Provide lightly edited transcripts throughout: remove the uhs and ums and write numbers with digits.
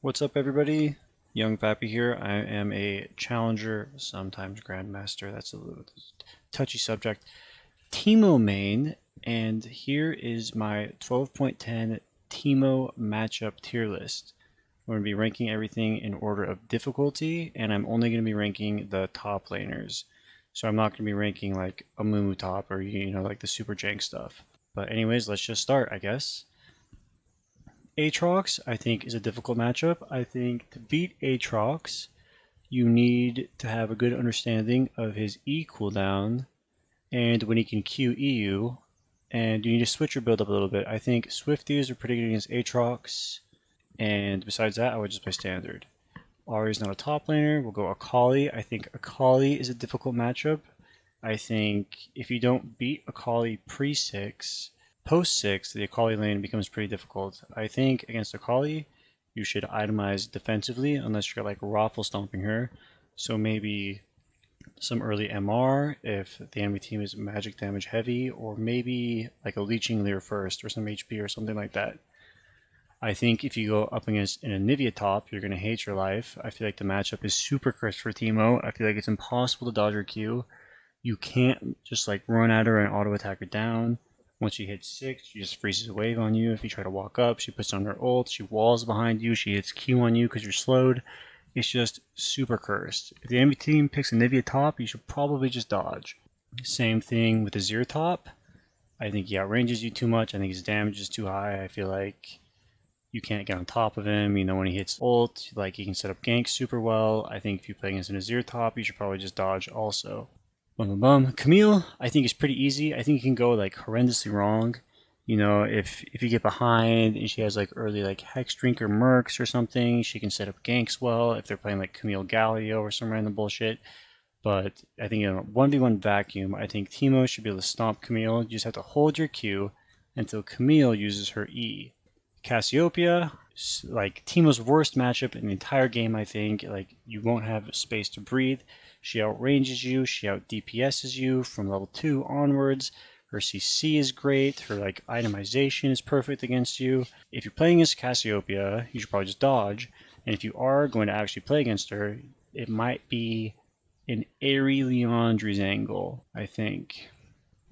What's up, everybody? Young Fappy here. I am a challenger, sometimes grandmaster. That's a little touchy subject. Teemo main, and here is my 12.10 Teemo matchup tier list. I'm going to be ranking everything in order of difficulty, and I'm only going to be ranking the top laners. So I'm not going to be ranking like a Mumu top or like the super jank stuff. But anyways, let's just start, I guess. Aatrox, I think, is a difficult matchup. I think to beat Aatrox, you need to have a good understanding of his E cooldown and when he can Q EU, and you need to switch your build up a little bit. I think Swifties are pretty good against Aatrox, and besides that, I would just play standard. Ahri's not a top laner. We'll go Akali. I think Akali is a difficult matchup. I think if you don't beat Akali pre-6, post-6, the Akali lane becomes pretty difficult. I think against Akali, you should itemize defensively unless you're like raffle stomping her. So maybe some early MR if the enemy team is magic damage heavy, or maybe like a leeching Leer first or some HP or something like that. I think if you go up against an Anivia top, you're going to hate your life. I feel like the matchup is super cursed for Teemo. I feel like it's impossible to dodge her Q. You can't just like run at her and auto attack her down. Once she hits 6, she just freezes a wave on you. If you try to walk up, she puts on her ult, she walls behind you, she hits Q on you because you're slowed. It's just super cursed. If the enemy team picks a Nivea top, you should probably just dodge. Same thing with the Zir top. I think he outranges you too much. I think his damage is too high. I feel like you can't get on top of him. When he hits ult, like he can set up ganks super well. I think if you play against an Azir top, you should probably just dodge also. Bum bum bum. Camille, I think is pretty easy. I think you can go like horrendously wrong. If you get behind and she has like early like Hex Drink or Mercs or something, she can set up ganks well if they're playing like Camille Galio or some random bullshit. But I think in a 1v1 vacuum, I think Teemo should be able to stomp Camille. You just have to hold your Q until Camille uses her E. Cassiopeia, like Teemo's worst matchup in the entire game, I think. Like, you won't have space to breathe. She outranges you, she out DPSs you from level 2 onwards. Her CC is great, her like itemization is perfect against you. If you're playing against Cassiopeia, you should probably just dodge. And if you are going to actually play against her, it might be an Airy Leandri's angle, I think.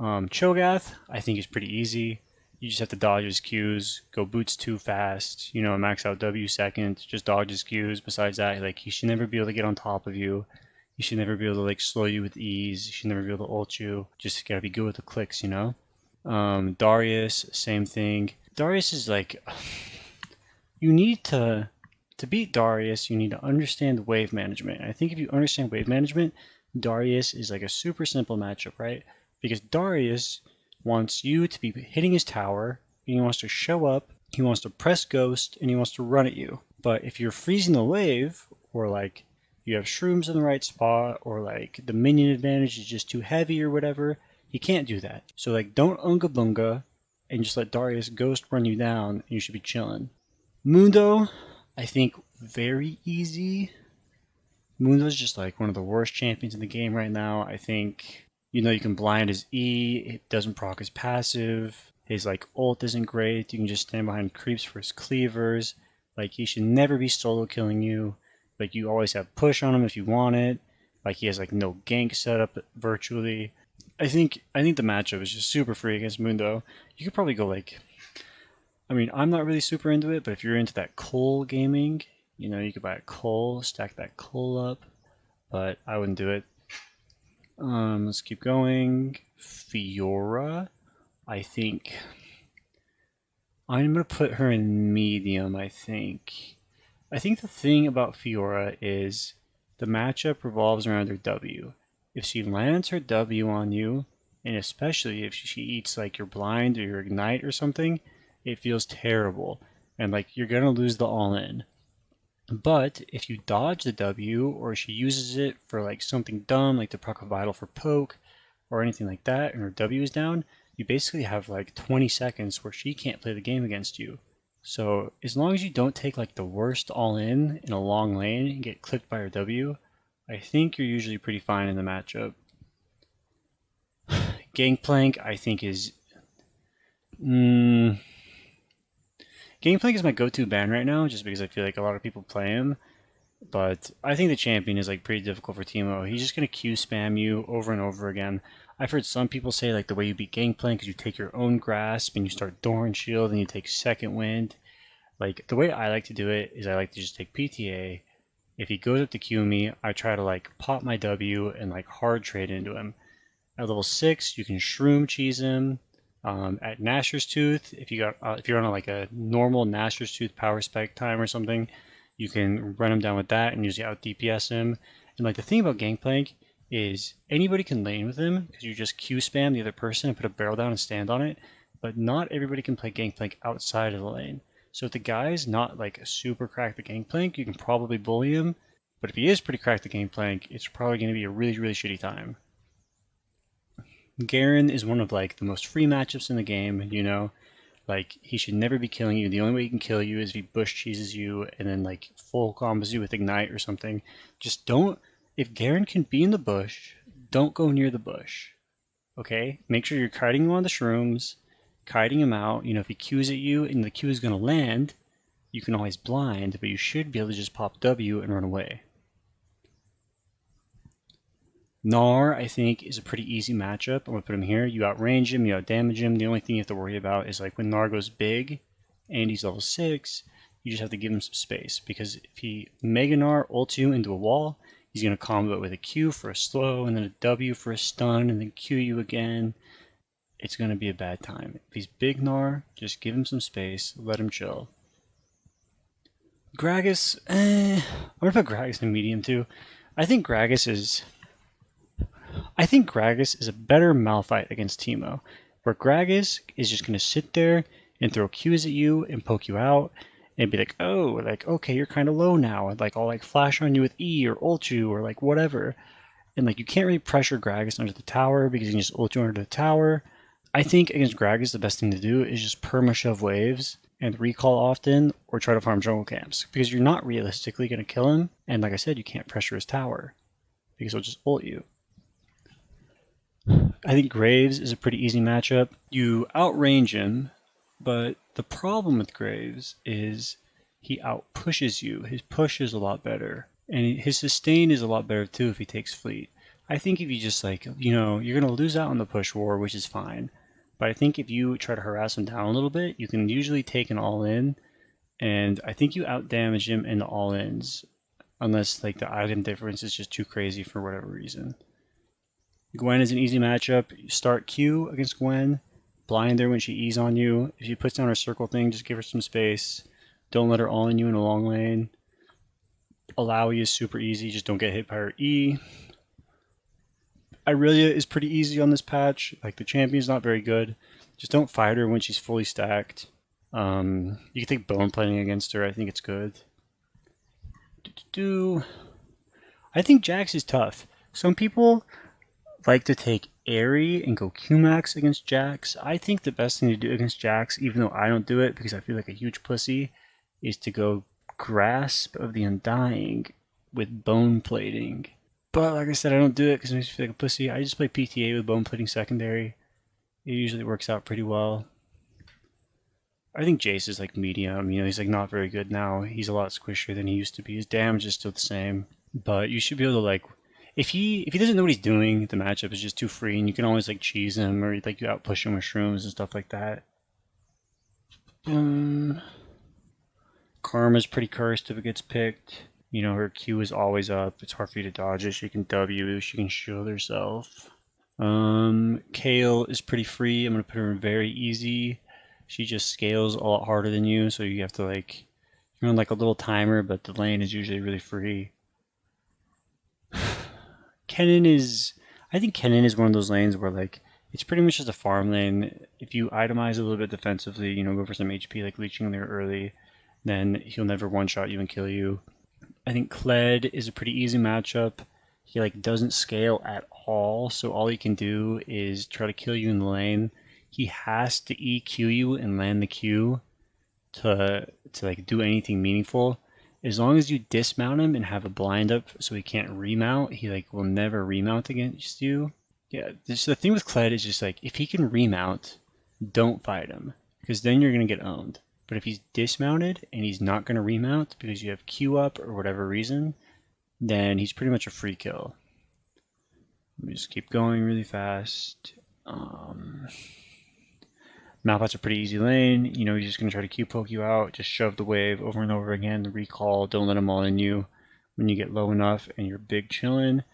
Cho'Gath, I think is pretty easy. You just have to dodge his Qs, go boots too fast, max out W second, just dodge his Qs. Besides that, like, he should never be able to get on top of you. He should never be able to like slow you with ease. He should never be able to ult you. Just gotta be good with the clicks, Darius, same thing. Darius is like, you need to beat Darius, you need to understand wave management. I think if you understand wave management, Darius is like a super simple matchup, right? Because Darius wants you to be hitting his tower, and he wants to show up, he wants to press ghost, and he wants to run at you. But if you're freezing the wave, or like you have shrooms in the right spot, or like the minion advantage is just too heavy or whatever, he can't do that. So like, don't unga bunga and just let Darius ghost run you down, and you should be chilling. Mundo, I think very easy. Mundo's just like one of the worst champions in the game right now. I think you can blind his E, it doesn't proc his passive, his like ult isn't great, you can just stand behind creeps for his cleavers. Like, he should never be solo killing you. Like, you always have push on him if you want it. Like, he has like no gank setup virtually. I think the matchup is just super free against Mundo. You could probably go like, I'm not really super into it, but if you're into that Cole gaming, you could buy a Cole, stack that Cole up, but I wouldn't do it. Let's keep going. Fiora, I think I'm gonna put her in medium. I think the thing about Fiora is the matchup revolves around her W. If she lands her W on you, and especially if she eats like your blind or your ignite or something, it feels terrible, and like you're gonna lose the all-in. But if you dodge the W, or she uses it for like something dumb, like to proc a vital for poke, or anything like that, and her W is down, you basically have like 20 seconds where she can't play the game against you. So as long as you don't take like the worst all-in in a long lane and get clipped by her W, I think you're usually pretty fine in the matchup. Gangplank, I think is... Gangplank is my go-to ban right now, just because I feel like a lot of people play him. But I think the champion is like pretty difficult for Teemo. He's just gonna Q spam you over and over again. I've heard some people say like the way you beat Gangplank is you take your own grasp and you start Doran Shield and you take second wind. Like the way I like to do it is I like to just take PTA. If he goes up to Q me, I try to like pop my W and like hard trade into him. At level 6, you can Shroom Cheese him. At Gnasher's Tooth, if you're on like a normal Gnasher's Tooth power spec time or something, you can run him down with that and usually out DPS him. And like the thing about Gangplank is anybody can lane with him because you just Q spam the other person and put a barrel down and stand on it. But not everybody can play Gangplank outside of the lane. So if the guy's not like super cracked at Gangplank, you can probably bully him. But if he is pretty cracked at Gangplank, it's probably going to be a really, really shitty time. Garen is one of like the most free matchups in the game, you know. Like he should never be killing you. The only way he can kill you is if he bush cheeses you and then like full combos you with ignite or something. Just don't. If Garen can be in the bush, don't go near the bush. Okay? Make sure you're kiting him on the shrooms, kiting him out. You know, if he Qs at you and the Q is gonna land, you can always blind, but you should be able to just pop W and run away. Gnar, I think, is a pretty easy matchup. I'm going to put him here. You outrange him, you outdamage him. The only thing you have to worry about is like when Gnar goes big and he's level 6, you just have to give him some space. Because if he Mega Gnar ults you into a wall, he's going to combo it with a Q for a slow, and then a W for a stun, and then Q you again. It's going to be a bad time. If he's big Gnar, just give him some space, let him chill. Gragas, I'm going to put Gragas in medium too. I think Gragas is a better Malphite against Teemo, where Gragas is just going to sit there and throw Qs at you and poke you out and be like, oh, like, okay, you're kind of low now. And like, I'll like flash on you with E or ult you or like whatever. And like, you can't really pressure Gragas under the tower because you can just ult you under the tower. I think against Gragas, the best thing to do is just perma shove waves and recall often or try to farm jungle camps because you're not realistically going to kill him. And like I said, you can't pressure his tower because he'll just ult you. I think Graves is a pretty easy matchup. You outrange him, but the problem with Graves is he outpushes you. His push is a lot better. And his sustain is a lot better too if he takes fleet. I think if you just like, you know, you're going to lose out on the push war, which is fine. But I think if you try to harass him down a little bit, you can usually take an all-in. And I think you outdamage him in the all-ins. Unless like the item difference is just too crazy for whatever reason. Gwen is an easy matchup. You start Q against Gwen. Blind her when she E's on you. If she puts down her circle thing, just give her some space. Don't let her all in you in a long lane. Allow E is super easy. Just don't get hit by her E. Irelia is pretty easy on this patch. Like the champion's not very good. Just don't fight her when she's fully stacked. You can take bone plating against her. I think it's good. I think Jax is tough. Some people like to take Airy and go Qmax against Jax. I think the best thing to do against Jax, even though I don't do it because I feel like a huge pussy, is to go Grasp of the Undying with bone plating. But like I said, I don't do it because it makes me feel like a pussy. I just play PTA with bone plating secondary. It usually works out pretty well. I think Jace is like medium. You know, he's like not very good now. He's a lot squishier than he used to be. His damage is still the same. But you should be able to like, if he doesn't know what he's doing, the matchup is just too free, and you can always like cheese him or like you outpush him with shrooms and stuff like that. Karma's pretty cursed if it gets picked. You know, her Q is always up. It's hard for you to dodge it. She can W. She can shield herself. Kale is pretty free. I'm gonna put her in very easy. She just scales a lot harder than you, so you have to like, you're on like a little timer, but the lane is usually really free. I think Kennen is one of those lanes where like it's pretty much just a farm lane. If you itemize a little bit defensively, you know, go for some HP like leeching there early, then he'll never one-shot you and kill you. I think Kled is a pretty easy matchup. He like doesn't scale at all, so all he can do is try to kill you in the lane. He has to EQ you and land the Q to like do anything meaningful. As long as you dismount him and have a blind up so he can't remount, he like will never remount against you. Yeah, the thing with Kled is just like if he can remount, don't fight him because then you're gonna get owned. But if he's dismounted and he's not going to remount because you have Q up or whatever reason, then he's pretty much a free kill. Let me just keep going really fast. Malphite's a pretty easy lane. You know, he's just going to try to Q poke you out. Just shove the wave over and over again. The recall, don't let him all in you when you get low enough and you're big chillin'.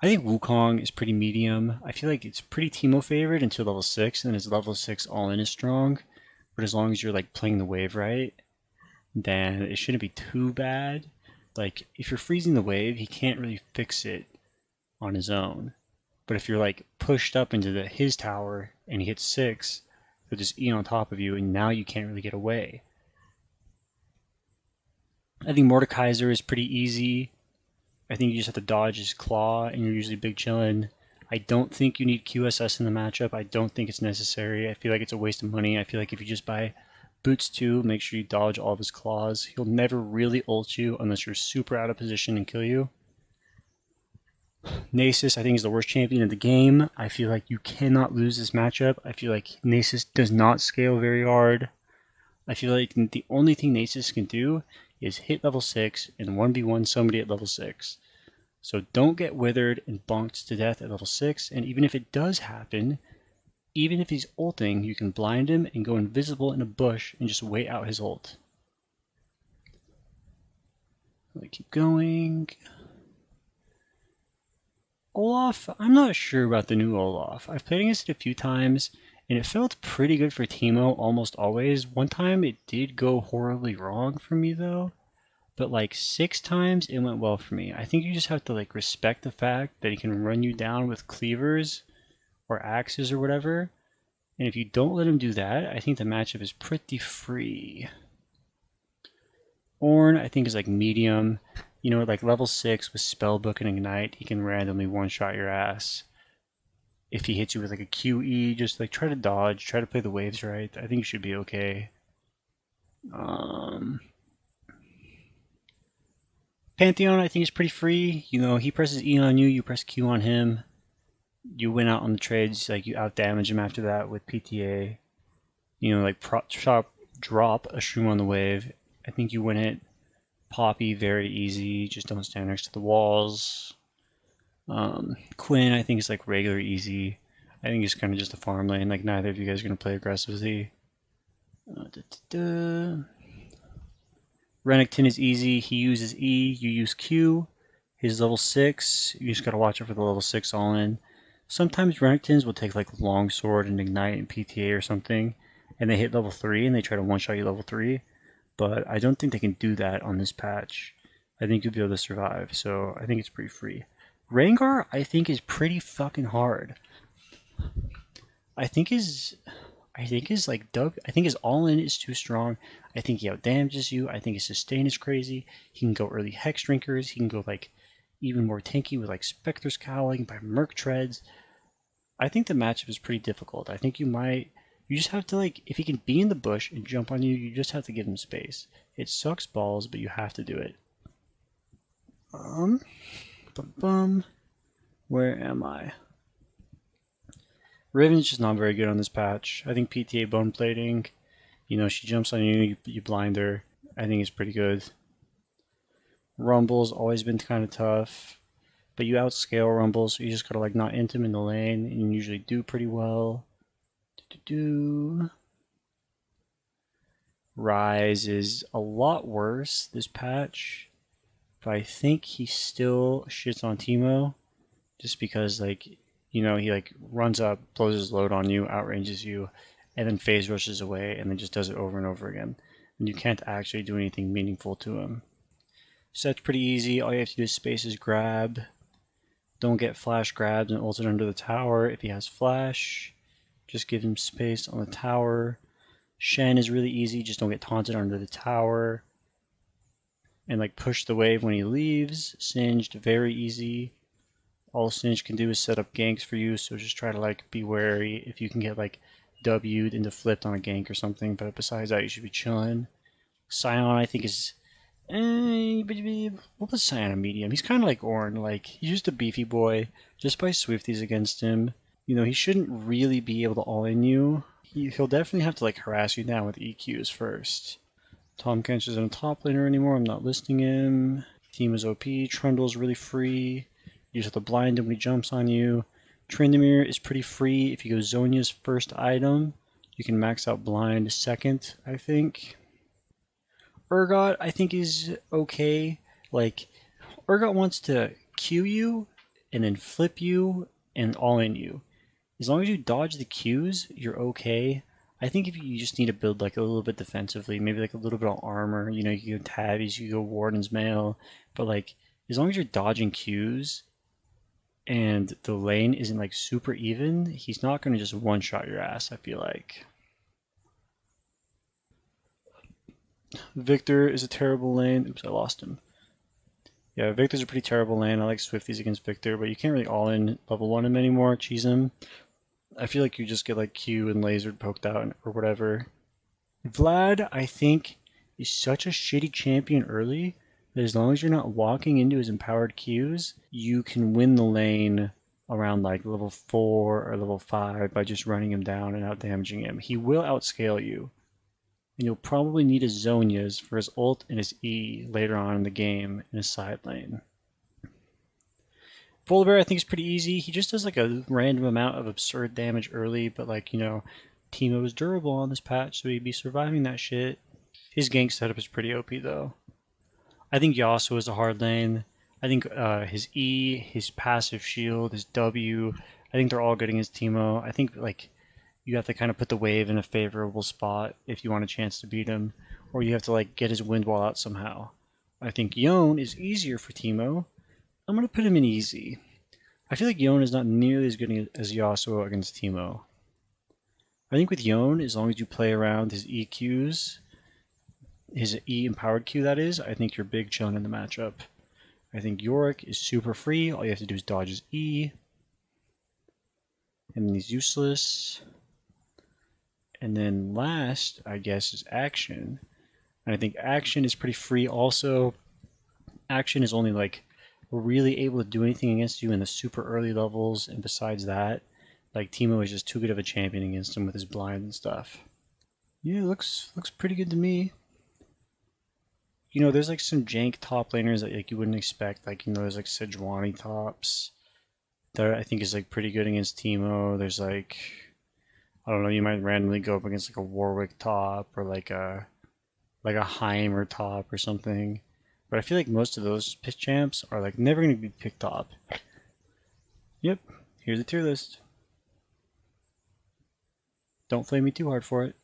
I think Wukong is pretty medium. I feel like it's pretty Teemo favored until level 6, and his level 6 all in is strong. But as long as you're like playing the wave right, then it shouldn't be too bad. Like, if you're freezing the wave, he can't really fix it on his own. But if you're like pushed up into his tower and he hits 6, with this E on top of you, and now you can't really get away. I think Mordekaiser is pretty easy. I think you just have to dodge his claw, and you're usually big chillin'. I don't think you need QSS in the matchup. I don't think it's necessary. I feel like it's a waste of money. I feel like if you just buy Boots 2, make sure you dodge all of his claws. He'll never really ult you unless you're super out of position and kill you. Nasus, I think, is the worst champion in the game. I feel like you cannot lose this matchup. I feel like Nasus does not scale very hard. I feel like the only thing Nasus can do is hit level 6 and 1v1 somebody at level 6. So don't get withered and bonked to death at level 6, and even if it does happen, even if he's ulting, you can blind him and go invisible in a bush and just wait out his ult. Let me keep going. Olaf, I'm not sure about the new Olaf. I've played against it a few times, and it felt pretty good for Teemo almost always. One time it did go horribly wrong for me though, but like 6 times it went well for me. I think you just have to like respect the fact that he can run you down with cleavers or axes or whatever, and if you don't let him do that, I think the matchup is pretty free. Ornn, I think, is like medium. You know, like level 6 with Spellbook and Ignite, he can randomly one-shot your ass. If he hits you with like a QE, just like try to dodge, try to play the waves right. I think you should be okay. Pantheon, I think, is pretty free. You know, he presses E on you, you press Q on him. You win out on the trades, like you out-damage him after that with PTA. You know, like drop a shroom on the wave. I think you win it. Poppy, very easy. Just don't stand next to the walls. Quinn, I think, is like regular easy. I think it's kind of just a farm lane. Like neither of you guys are going to play aggressively. Renekton is easy. He uses E. You use Q. His level 6. You just got to watch out for the level 6 all in. Sometimes Renektons will take like Longsword and Ignite and PTA or something, and they hit level 3 and they try to one-shot you level 3. But I don't think they can do that on this patch. I think you'll be able to survive, so I think it's pretty free. Rengar, I think, is pretty fucking hard. I think his all-in is too strong. I think he out-damages you. I think his sustain is crazy. He can go early Hex Drinkers. He can go like even more tanky with like Spectre's Cowling by Merc Treads. I think the matchup is pretty difficult. I think you just have to, like, if he can be in the bush and jump on you, you just have to give him space. It sucks balls, but you have to do it. Where am I? Riven's just not very good on this patch. I think PTA bone plating, you know, she jumps on you, you blind her. I think it's pretty good. Rumble's always been kind of tough, but you outscale Rumble, so you just gotta like not int him in the lane, and you usually do pretty well. Rise is a lot worse this patch, but I think he still shits on Teemo, just because like, you know, he like runs up, blows his load on you, outranges you, and then phase rushes away, and then just does it over and over again. And you can't actually do anything meaningful to him. So that's pretty easy. All you have to do is space his grab. Don't get flash grabbed and ult it under the tower if he has flash. Just give him space on the tower. Shen is really easy. Just don't get taunted under the tower. And like push the wave when he leaves. Singed, very easy. All Singed can do is set up ganks for you, so just try to like be wary if you can get like W'd into flipped on a gank or something, but besides that you should be chilling. Sion, I think, is we'll put Sion on medium. He's kind of like Ornn, like he's just a beefy boy. Just by Swifties against him, you know, he shouldn't really be able to all-in you. He'll definitely have to like harass you down with EQs first. Tom Kench isn't a top laner anymore. I'm not listing him. Team is OP. Trundle's really free. You just have to blind him when he jumps on you. Tryndamere is pretty free. If you go Zhonya's first item, you can max out blind second, I think. Urgot, I think, is okay. Like, Urgot wants to Q you and then flip you and all in you. As long as you dodge the Qs, you're okay. I think if you just need to build like a little bit defensively, maybe like a little bit of armor, you know, you can go Tabbies, you can go Warden's Mail, but like as long as you're dodging Qs and the lane isn't like super even, he's not going to just one-shot your ass, I feel like. Victor is a terrible lane. Oops, I lost him. Yeah, Victor's a pretty terrible lane. I like Swifties against Victor, but you can't really all-in level 1 him anymore, cheese him. I feel like you just get like Q and lasered poked out or whatever. Vlad, I think, is such a shitty champion early that as long as you're not walking into his empowered Qs, you can win the lane around like level 4 or level 5 by just running him down and out damaging him. He will outscale you. And you'll probably need his Zhonya's for his ult and his E later on in the game in his side lane. Volibear I think is pretty easy. He just does like a random amount of absurd damage early, but like, you know, Teemo is durable on this patch, so he'd be surviving that shit. His gank setup is pretty OP though. I think Yasuo is a hard lane. I think his E, his passive shield, his W, I think they're all good against Teemo. I think like you have to kind of put the wave in a favorable spot if you want a chance to beat him, or you have to like get his wind wall out somehow. I think Yone is easier for Teemo. I'm going to put him in easy. I feel like Yone is not nearly as good as Yasuo against Teemo. I think with Yone, as long as you play around his EQs, his E empowered Q that is, I think you're big chilling in the matchup. I think Yorick is super free. All you have to do is dodge his E. And then he's useless. And then last, I guess, is Action. And I think Action is pretty free also. Action is only like really able to do anything against you in the super early levels, and besides that, like Teemo is just too good of a champion against him with his blind and stuff. Yeah, looks pretty good to me. You know, there's like some jank top laners that like you wouldn't expect. Like, you know, there's like Sejuani tops that I think is like pretty good against Teemo. There's like, I don't know, you might randomly go up against like a Warwick top or like a Heimer top or something. But I feel like most of those pitch champs are like never going to be picked top. Yep, here's the tier list. Don't flame me too hard for it.